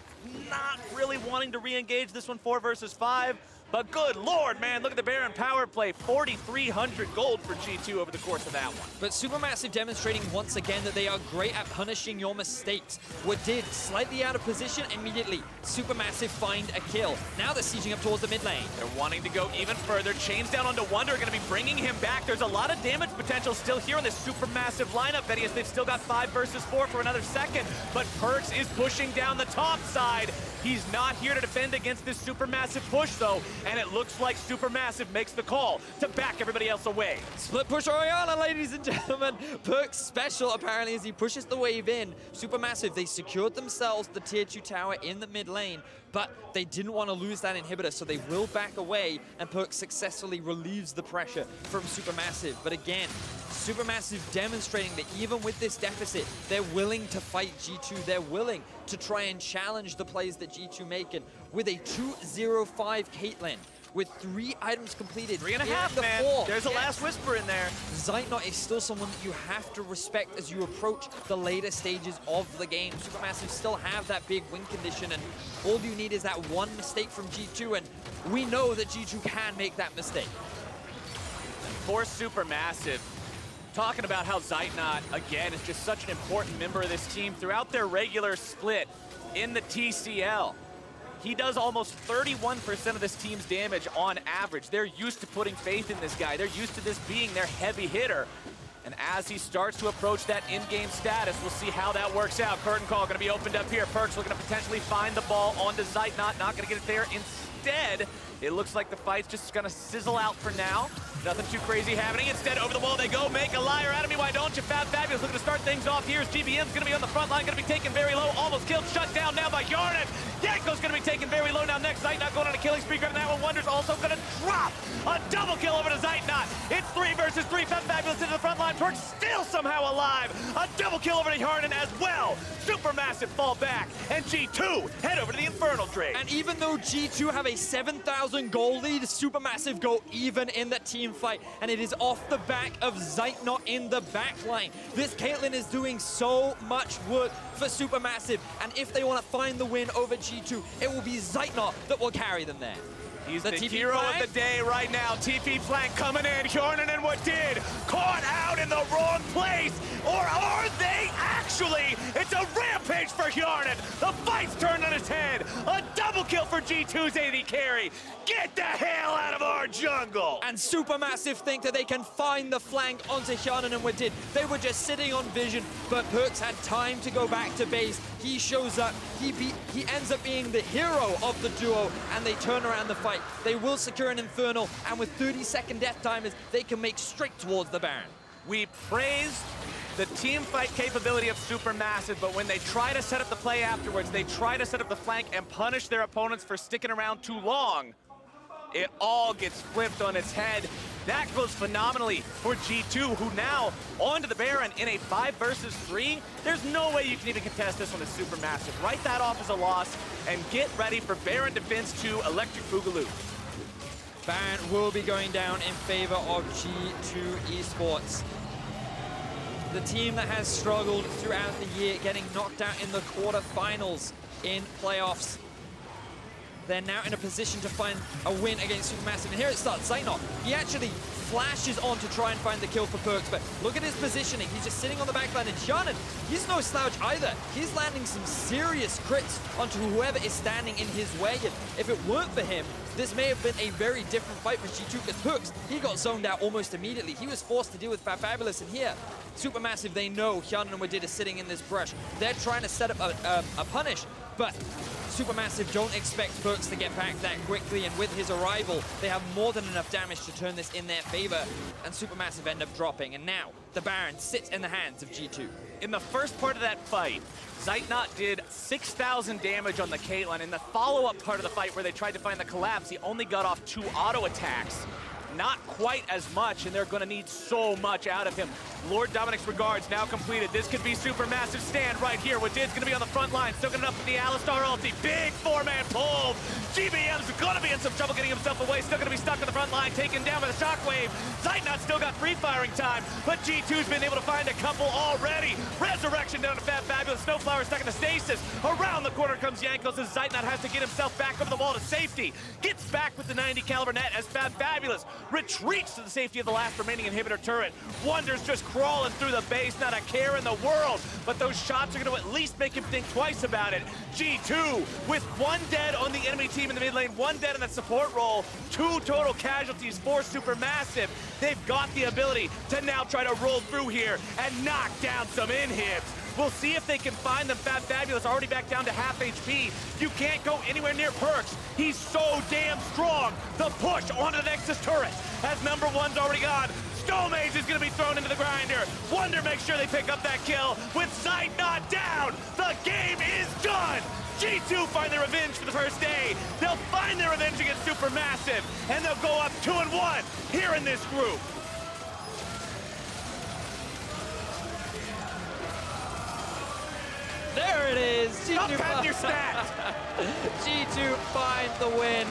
Not really wanting to re-engage this one 4 versus 5. But good lord, man, look at the Baron power play. 4,300 gold for G2 over the course of that one. But SuperMassive demonstrating once again that they are great at punishing your mistakes. Wadid slightly out of position immediately. SuperMassive find a kill. Now they're sieging up towards the mid lane. They're wanting to go even further. Chains down onto Wunder, going to be bringing him back. There's a lot of damage potential still here in this SuperMassive lineup. Vedius, they've still got 5 versus 4 for another second. But PerkZ is pushing down the top side. He's not here to defend against this SuperMassive push, though, and it looks like SuperMassive makes the call to back everybody else away. Split push Orianna, ladies and gentlemen. PerkZ special, apparently, as he pushes the wave in. SuperMassive, they secured themselves the tier 2 tower in the mid lane, but they didn't want to lose that inhibitor, so they will back away, and PerkZ successfully relieves the pressure from SuperMassive. But again, SuperMassive demonstrating that even with this deficit, they're willing to fight G2. They're willing to try and challenge the plays that G2 make. And with a 2-0-5 Caitlyn, with 3 items completed. 3.5, man. Four. There's a last whisper in there. Zeitnot is still someone that you have to respect as you approach the later stages of the game. SuperMassive still have that big win condition, and all you need is that one mistake from G2, and we know that G2 can make that mistake. For SuperMassive, talking about how Zeitnot, again, is just such an important member of this team throughout their regular split in the TCL. He does almost 31% of this team's damage on average. They're used to putting faith in this guy. They're used to this being their heavy hitter. And as he starts to approach that in-game status, we'll see how that works out. Curtain call going to be opened up here. PerkZ looking to potentially find the ball onto Zeitnot. Not going to get it there. Instead, it looks like the fight's just going to sizzle out for now. Nothing too crazy happening. Instead, over the wall they go. Make a liar out of me. Why don't you? fabFabulous looking to start things off here. GBM's going to be on the front line. Going to be taken very low. Almost killed. Shut down now by Hjärnan. Jankos going to be taken very low now next. Zeitnot going on a killing spree. Grabbing that one. Wunder's also going to drop a double kill over to Zeitnot. It's 3 versus 3. fabFabulous into the front line. PerkZ still somehow alive. A double kill over to Hjärnan as well. SuperMassive fall back. And G2 head over to the Infernal Drain. And even though G2 have a 7,000 goal lead, SuperMassive go even in the team fight, and it is off the back of Zeitnot in the backline. This Caitlyn is doing so much work for SuperMassive, and if they want to find the win over G2, it will be Zeitnot that will carry them there. He's the hero of the day right now. TP flank coming in. Hjärnan and Wadid caught out in the wrong place. Or are they actually? It's a rampage for Hjärnan. The fight's turned on his head. A double kill for G2's AD carry. Get the hell out of our jungle. And SuperMassive think that they can find the flank onto Hjärnan and Wadid. They were just sitting on vision, but PerkZ had time to go back to base. He shows up, he ends up being the hero of the duo, and they turn around the fight. They will secure an Infernal, and with 30-second death timers, they can make straight towards the Baron. We praised the team fight capability of SuperMassive, but when they try to set up the play afterwards, they try to set up the flank and punish their opponents for sticking around too long. It all gets flipped on its head. That goes phenomenally for G2, who now onto the Baron in a 5 versus 3. There's no way you can even contest this one as SuperMassive. Write that off as a loss and get ready for Baron defense to Electric Boogaloo. Baron will be going down in favor of G2 eSports. The team that has struggled throughout the year, getting knocked out in the quarterfinals in playoffs. They're now in a position to find a win against SuperMassive. And here it starts, Zeitnot. He actually flashes on to try and find the kill for PerkZ, but look at his positioning. He's just sitting on the backline, and Hjärnan, he's no slouch either. He's landing some serious crits onto whoever is standing in his way. And if it weren't for him, this may have been a very different fight for G2, because PerkZ, he got zoned out almost immediately. He was forced to deal with fabFabulous, and here, SuperMassive, they know Hjärnan and Wadid are sitting in this brush. They're trying to set up a punish, but SuperMassive don't expect PerkZ to get back that quickly, and with his arrival, they have more than enough damage to turn this in their favor, and SuperMassive end up dropping, and now the Baron sits in the hands of G2. In the first part of that fight, Zeitnot did 6,000 damage on the Caitlyn. In the follow-up part of the fight where they tried to find the collapse, he only got off 2 auto attacks. Not quite as much, and they're going to need so much out of him. Lord Dominic's regards now completed. This could be SuperMassive stand right here. Wadid's going to be on the front line, soaking it up with the Alistar ulti. Big 4-man pull. GBM's going to be in some trouble getting himself away. Still going to be stuck on the front line, taken down by the shockwave. Zeitnot still got free firing time, but G2's been able to find a couple already. Resurrection down to fabFabulous. Snowflower stuck in the stasis. Around the corner comes Jankos as Zeitnot has to get himself back over the wall to safety. Gets back with the 90 caliber net as fabFabulous retreats to the safety of the last remaining inhibitor turret. Wunder's just crawling through the base, not a care in the world, but those shots are going to at least make him think twice about it. G2 with 1 dead on the enemy team in the mid lane, 1 dead in that support role, 2 total casualties for SuperMassive. They've got the ability to now try to roll through here and knock down some inhibs. We'll see if they can find them. fabFabulous already back down to half HP. You can't go anywhere near PerkZ. He's so damn strong. The push onto the Nexus turret as #1's already gone. Stomaged is going to be thrown into the grinder. Wunder makes sure they pick up that kill with Zeitnot down. The game is done. G2 find their revenge for the first day. They'll find their revenge against SuperMassive, and they'll go up 2-1 here in this group. There it is. Stop patting your stats. G2 find the win.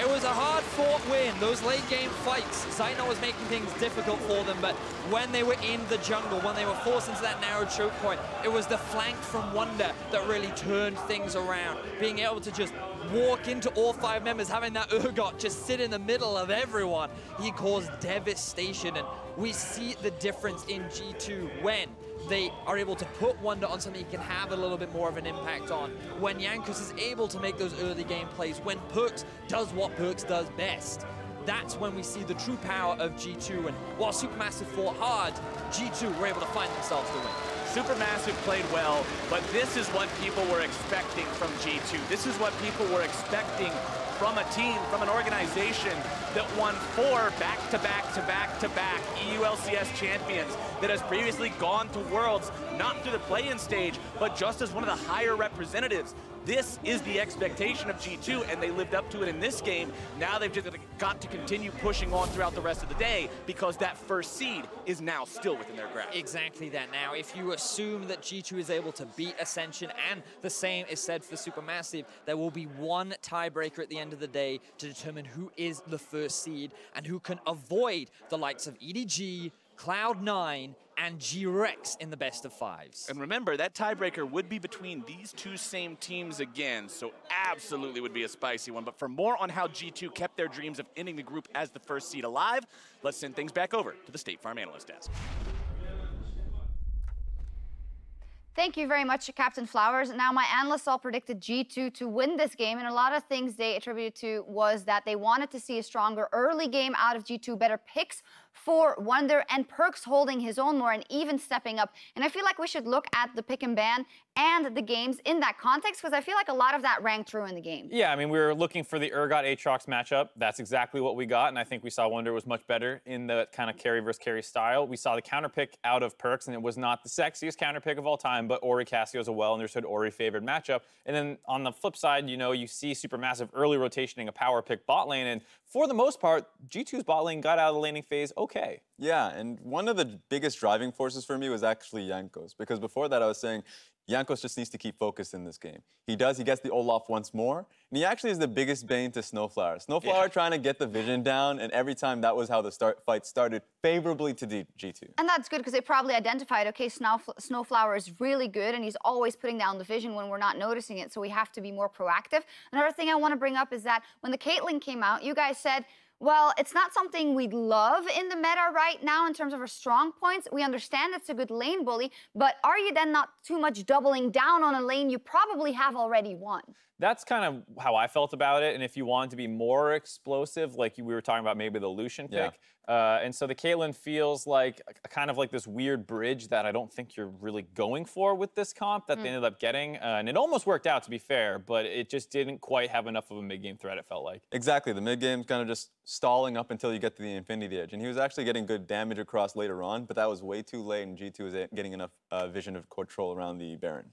It was a hard-fought win. Those late-game fights, Zeitnot was making things difficult for them, but when they were in the jungle, when they were forced into that narrow choke point, it was the flank from Wunder that really turned things around. Being able to just walk into all 5 members, having that urgot just sit in the middle of everyone, he caused devastation, and we see the difference in G2 when they are able to put Wunder on something he can have a little bit more of an impact on. When Jankos is able to make those early game plays, when PerkZ does what PerkZ does best, that's when we see the true power of G2. And while SuperMassive fought hard, G2 were able to find themselves the win. SuperMassive played well, but this is what people were expecting from G2. This is what people were expecting from a team, from an organization that won 4 back-to-back-to-back-to-back EULCS champions, that has previously gone to Worlds, not through the play-in stage, but just as one of the higher representatives. This is the expectation of G2, and they lived up to it in this game. Now they've just got to continue pushing on throughout the rest of the day, because that first seed is now still within their grasp. Exactly that. Now, if you assume that G2 is able to beat Ascension, and the same is said for SuperMassive, there will be one tiebreaker at the end of the day to determine who is the first seed and who can avoid the likes of EDG, Cloud9, and G-Rex in the best of 5s. And remember, that tiebreaker would be between these 2 same teams again, so absolutely would be a spicy one. But for more on how G2 kept their dreams of ending the group as the first seed alive, let's send things back over to the State Farm Analyst Desk. Thank you very much, Captain Flowers. Now, my analysts all predicted G2 to win this game, and a lot of things they attributed to was that they wanted to see a stronger early game out of G2, better picks for Wunder, and PerkZ holding his own more and even stepping up. And I feel like we should look at the pick and ban and the games in that context, because I feel like a lot of that rang true in the game. Yeah, I mean, we were looking for the urgot aatrox matchup. That's exactly what we got, and I think we saw Wunder was much better in the kind of carry versus carry style. We saw the counter pick out of PerkZ, and it was not the sexiest counter pick of all time, but Ori Cassio is a well-understood Ori favored matchup. And then on the flip side, you know, you see SuperMassive early rotationing a power pick bot lane, and for the most part, G2's bot lane got out of the laning phase okay. Yeah, and one of the biggest driving forces for me was actually Jankos, because before that I was saying Jankos just needs to keep focused in this game. He does, he gets the Olaf once more, and he actually is the biggest bane to Snowflower. Snowflower trying to get the vision down, and every time that was how the fight started, favorably to G2. And that's good, because they probably identified, okay, Snowflower is really good, and he's always putting down the vision when we're not noticing it, so we have to be more proactive. Another thing I want to bring up is that when the Caitlyn came out, you guys said, well, it's not something we'd love in the meta right now in terms of our strong points. We understand it's a good lane bully, but are you then not too much doubling down on a lane you probably have already won? That's kind of how I felt about it. And if you wanted to be more explosive, like we were talking about maybe the Lucian pick. And so the Caitlyn feels like kind of like this weird bridge that I don't think you're really going for with this comp that they ended up getting. And it almost worked out, to be fair, but it just didn't quite have enough of a mid-game threat, it felt like. Exactly. The mid-game's kind of just stalling up until you get to the Infinity Edge. And he was actually getting good damage across later on, but that was way too late, and G2 was getting enough vision of control around the Baron.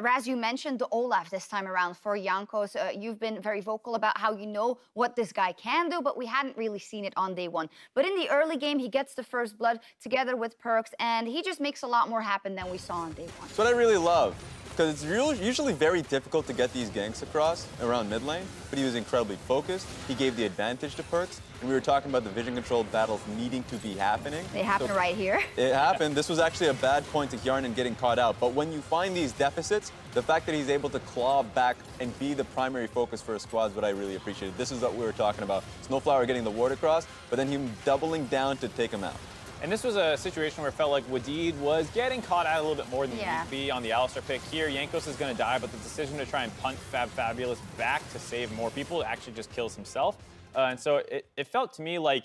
Raz, you mentioned the Olaf this time around for Jankos. You've been very vocal about how you know what this guy can do, but we hadn't really seen it on day one. But in the early game, he gets the first blood together with PerkZ, and he just makes a lot more happen than we saw on day one. That's what I really love, because it's usually very difficult to get these ganks across around mid lane, but he was incredibly focused. He gave the advantage to PerkZ, and we were talking about the vision control battles needing to be happening. They happen right here. It happened. This was actually a bad point to Hjärnan getting caught out, but when you find these deficits, the fact that he's able to claw back and be the primary focus for a squad is what I really appreciated. This is what we were talking about. Snowflower getting the ward across, but then him doubling down to take him out. And this was a situation where it felt like Wadid was getting caught out a little bit more than he needs to be on the Alistar pick. Here, Jankos is going to die, but the decision to try and punt fabFabulous back to save more people actually just kills himself. And so it felt to me like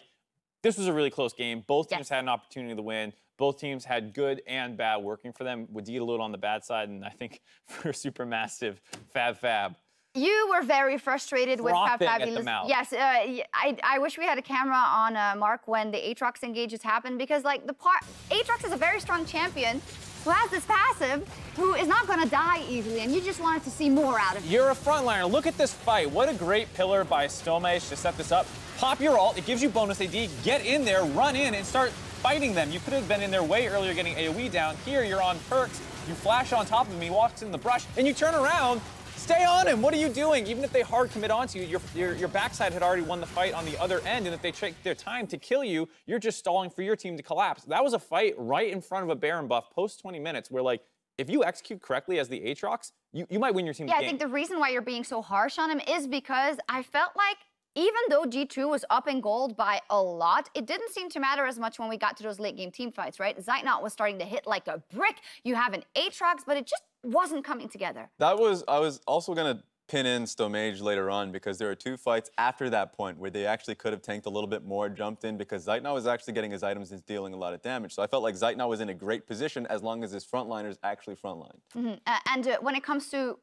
this was a really close game. Both teams had an opportunity to win. Both teams had good and bad working for them. Wadid a little on the bad side, and I think for SuperMassive, fab. You were very frustrated with fabFabulous. Yes, I wish we had a camera on Mark when the aatrox engages happen, because like aatrox is a very strong champion who has this passive, who is not going to die easily, and you just wanted to see more out of him. You're a frontliner. Look at this fight. What a great pillar by Stomaged to set this up. Pop your ult. It gives you bonus AD. Get in there, run in, and start fighting them. You could have been in there way earlier getting AoE down. Here, you're on PerkZ. You flash on top of him. He walks in the brush, and you turn around. Stay on him. What are you doing? Even if they hard commit onto you, your backside had already won the fight on the other end, and if they take their time to kill you, you're just stalling for your team to collapse. That was a fight right in front of a Baron buff post 20 minutes where, like, if you execute correctly as the aatrox, you might win your team the game. I think the reason why you're being so harsh on him is because I felt like even though G2 was up in gold by a lot, it didn't seem to matter as much when we got to those late game team fights, right? Zeitnot was starting to hit like a brick. You have an aatrox, but it just wasn't coming together. I was also going to pin in Stomaged later on, because there were two fights after that point where they actually could have tanked a little bit more, jumped in, because Zeitnot was actually getting his items and dealing a lot of damage. So I felt like Zeitnot was in a great position as long as his frontliners actually frontlined. And when it comes to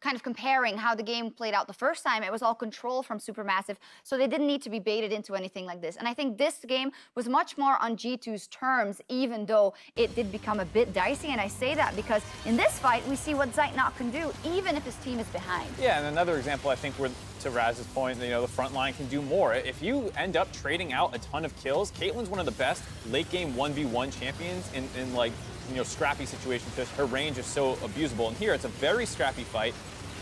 kind of comparing how the game played out the first time, it was all control from SuperMassive, so they didn't need to be baited into anything like this. And I think this game was much more on G2's terms, even though it did become a bit dicey. And I say that because in this fight, we see what Zeitnot can do, even if his team is behind. Yeah, and another example, I think, where, to Raz's point, you know, the front line can do more. If you end up trading out a ton of kills, Caitlyn's one of the best late game 1v1 champions in like, you know, scrappy situations, because her range is so abusable. And here, it's a very scrappy fight.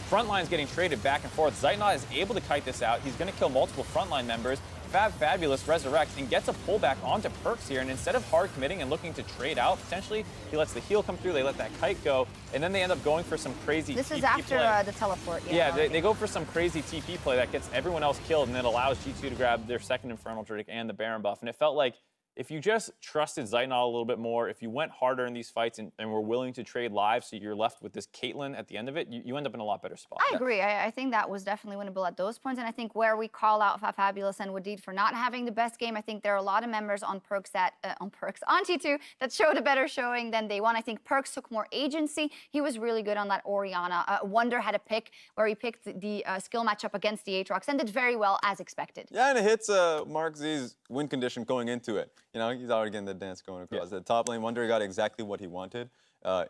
Frontline's getting traded back and forth. Zeitnot is able to kite this out. He's going to kill multiple frontline members. fabFabulous resurrects and gets a pullback onto PerkZ here, and instead of hard committing and looking to trade out, potentially, he lets the heal come through, they let that kite go, and then they end up going for some crazy This TP is after play. The teleport. Yeah, they go for some crazy TP play that gets everyone else killed, and then allows G2 to grab their second Infernal Druid and the Baron buff, and it felt like if you just trusted Zeitnot a little bit more, if you went harder in these fights and were willing to trade lives, so you're left with this Caitlyn at the end of it, you end up in a lot better spot. I agree. I think that was definitely winnable at those points. And I think where we call out fabFabulous and Wadid for not having the best game, I think there are a lot of members on PerkZ that, on G2 that showed a better showing than they won. I think PerkZ took more agency. He was really good on that Orianna. Wunder had a pick where he picked the skill matchup against the aatrox and did very well as expected. Yeah, and it hits PerkZ's win condition going into it. You know, he's already getting the dance going across the top lane. Wunder got exactly what he wanted.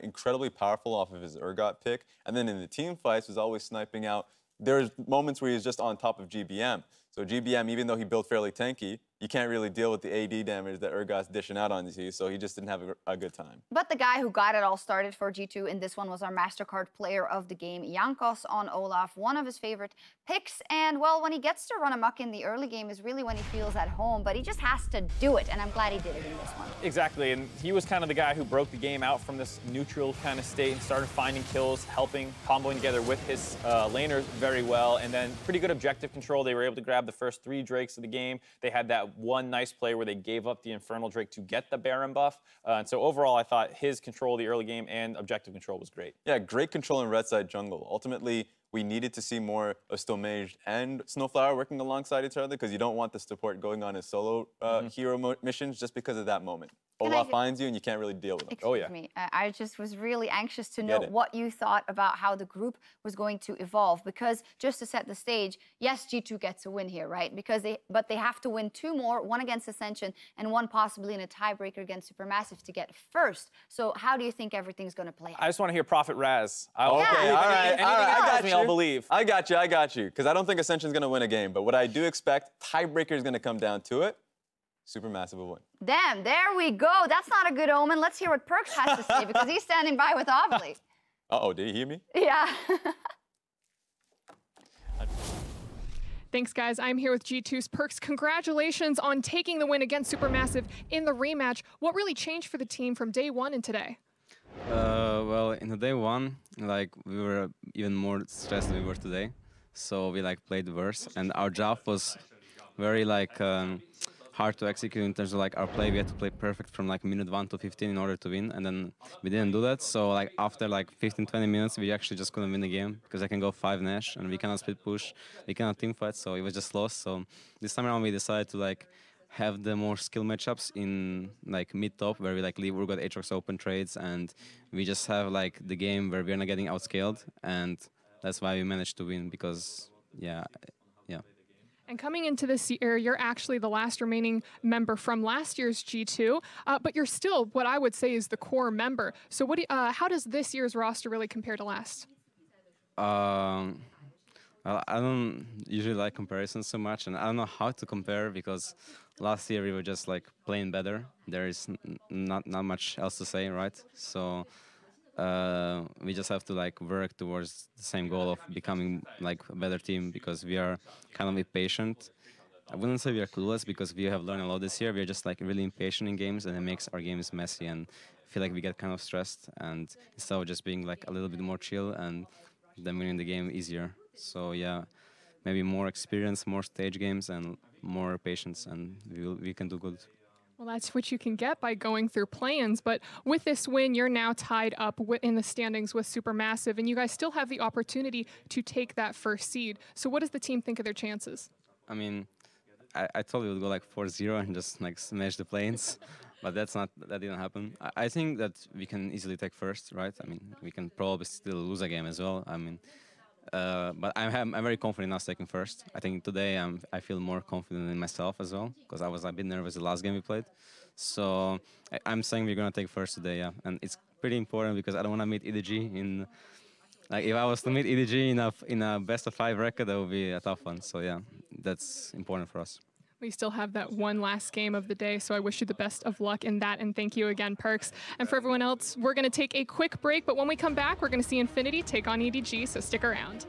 Incredibly powerful off of his urgot pick. And then in the team fights, was always sniping out. There's moments where he's just on top of GBM. So GBM, even though he built fairly tanky, you can't really deal with the AD damage that urgot's dishing out on you, so he just didn't have a good time. But the guy who got it all started for G2 in this one was our MasterCard player of the game, Jankos on Olaf, one of his favorite picks. And, well, when he gets to run amok in the early game is really when he feels at home, but he just has to do it, and I'm glad he did it in this one. Exactly, and he was kind of the guy who broke the game out from this neutral kind of state and started finding kills, helping, comboing together with his laners very well, and then pretty good objective control. They were able to grab the first 3 Drakes of the game. They had that one nice play where they gave up the Infernal Drake to get the Baron buff. And so overall, I thought his control of the early game and objective control was great. Yeah, great control in red side jungle. Ultimately, we needed to see more of Stomaged and Snowflower working alongside each other because you don't want the support going on his solo hero missions just because of that moment. Olaf finds you and you can't really deal with him. Excuse me. I just was really anxious to know what you thought about how the group was going to evolve, because just to set the stage, yes, G2 gets a win here, right? But they have to win 2 more, one against Ascension and one possibly in a tiebreaker against Supermassive to get first. So how do you think everything's going to play out? I just want to hear Prophet Raz. Okay, all right, I got you. I'll believe. I got you. Because I don't think Ascension's going to win a game, but what I do expect, tiebreaker is going to come down to it. Supermassive will win. Damn, there we go. That's not a good omen. Let's hear what PerkZ has to say, because he's standing by with Obli. Uh-oh, did he hear me? Yeah. Thanks, guys. I'm here with G2's PerkZ. Congratulations on taking the win against Supermassive in the rematch. What really changed for the team from day 1 and today? Well, in the day 1, like, we were even more stressed than we were today. So we played worse, and our job was very hard to execute in terms of our play. We had to play perfect from minute 1 to 15 in order to win, and then we didn't do that. So after 15-20 minutes, we actually just couldn't win the game because I can go 5 Nash and we cannot split push, we cannot team fight, so it was just lost. So this time around we decided to have the more skill matchups in mid top, where we leave urgot aatrox open trades, and we just have the game where we're not getting outscaled, and that's why we managed to win, because yeah. And coming into this year, you're actually the last remaining member from last year's G2, but you're still what I would say is the core member. So what how does this year's roster really compare to last? Well, I don't usually like comparisons so much, and I don't know how to compare, because last year we were just playing better. There is not much else to say, right? So we just have to work towards the same goal of becoming a better team, because we are kind of impatient. I wouldn't say we are clueless, because we have learned a lot this year. We are just really impatient in games, and it makes our games messy, and I feel we get kind of stressed, and instead of just being a little bit more chill and then winning the game easier. So yeah, maybe more experience, more stage games, and more patience, and we can do good. Well, that's what you can get by going through play-ins, but with this win, you're now tied up in the standings with Supermassive, and you guys still have the opportunity to take that first seed. So what does the team think of their chances? I mean, I thought we would go 4-0 and just smash the play-ins, but that didn't happen. I think that we can easily take first, right? I mean, we can probably still lose a game as well. I mean, but I'm very confident in us taking first. I think today I feel more confident in myself as well, because I was a bit nervous the last game we played. So I'm saying we're gonna take first today, yeah. And it's pretty important, because I don't want to meet EDG in. If I was to meet EDG in a best of 5 record, that would be a tough one. So yeah, that's important for us. We still have that one last game of the day, so I wish you the best of luck in that, and thank you again, PerkZ. And for everyone else, we're going to take a quick break, but when we come back, we're going to see Infinity take on EDG, so stick around.